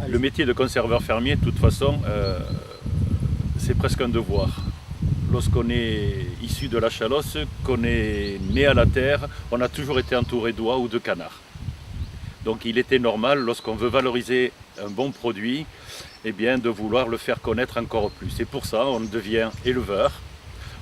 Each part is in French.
Le métier de conserveur fermier, de toute façon, c'est presque un devoir. Lorsqu'on est issu de la Chalosse, qu'on est né à la terre, on a toujours été entouré d'oies ou de canards. Donc il était normal, lorsqu'on veut valoriser un bon produit, eh bien, de vouloir le faire connaître encore plus. C'est pour ça qu'on devient éleveur,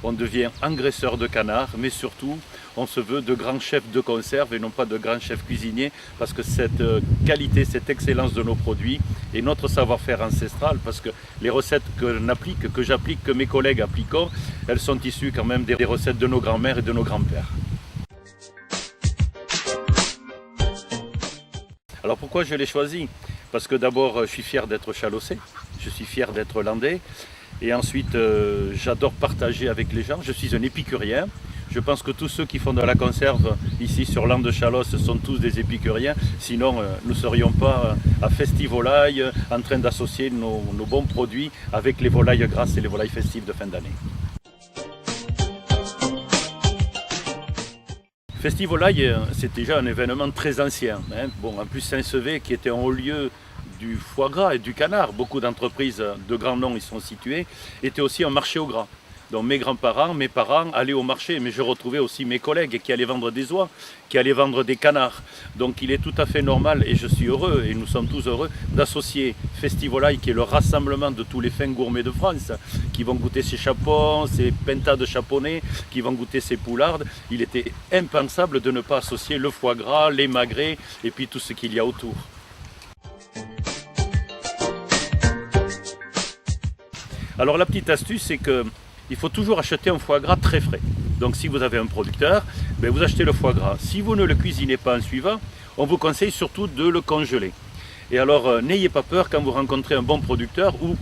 on devient engraisseur de canards, mais surtout, on se veut de grands chefs de conserve et non pas de grands chefs cuisiniers, parce que cette qualité, cette excellence de nos produits et notre savoir-faire ancestral, parce que les recettes que j'applique, que mes collègues appliquent, elles sont issues quand même des recettes de nos grands-mères et de nos grands-pères. Alors pourquoi je l'ai choisi? Parce que d'abord, je suis fier d'être chalossais, je suis fier d'être landais, et ensuite, j'adore partager avec les gens. Je suis un épicurien. Je pense que tous ceux qui font de la conserve ici sur l'An de Chalosse sont tous des épicuriens. Sinon, nous ne serions pas à Festivolaille en train d'associer nos bons produits avec les volailles grasses et les volailles festives de fin d'année. Festivolaille, c'est déjà un événement très ancien. Bon, en plus, Saint-Sevé, qui était un haut lieu du foie gras et du canard, beaucoup d'entreprises de grands noms y sont situées, était aussi un marché au gras. Donc mes grands-parents, mes parents allaient au marché, mais je retrouvais aussi mes collègues qui allaient vendre des oies, qui allaient vendre des canards. Donc il est tout à fait normal, et je suis heureux, et nous sommes tous heureux, d'associer Festivolaille, qui est le rassemblement de tous les fins gourmets de France, qui vont goûter ces chapons, ces pintades chaponnais, qui vont goûter ces poulardes. Il était impensable de ne pas associer le foie gras, les magrets, et puis tout ce qu'il y a autour. Alors la petite astuce, c'est qu'il faut toujours acheter un foie gras très frais. Donc si vous avez un producteur, vous achetez le foie gras. Si vous ne le cuisinez pas en suivant, on vous conseille surtout de le congeler. Et alors n'ayez pas peur quand vous rencontrez un bon producteur ou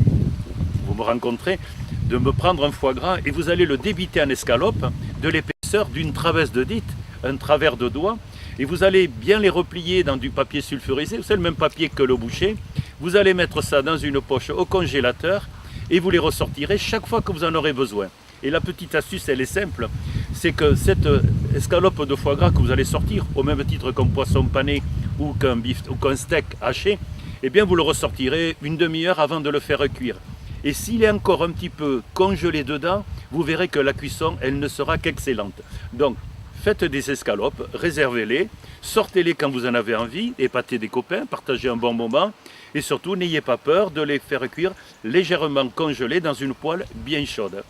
vous me rencontrez, de me prendre un foie gras et vous allez le débiter en escalopes de l'épaisseur d'une travesse de dite, un travers de doigt, et vous allez bien les replier dans du papier sulfurisé, c'est le même papier que le boucher. Vous allez mettre ça dans une poche au congélateur et vous les ressortirez chaque fois que vous en aurez besoin. Et la petite astuce, elle est simple, c'est que cette escalope de foie gras que vous allez sortir, au même titre qu'un poisson pané ou qu'un steak haché, eh bien vous le ressortirez une demi-heure avant de le faire cuire. Et s'il est encore un petit peu congelé dedans, vous verrez que la cuisson, elle ne sera qu'excellente. Donc, faites des escalopes, réservez-les, sortez-les quand vous en avez envie, épatez des copains, partagez un bon moment, et surtout, n'ayez pas peur de les faire cuire légèrement congelés dans une poêle bien chaude.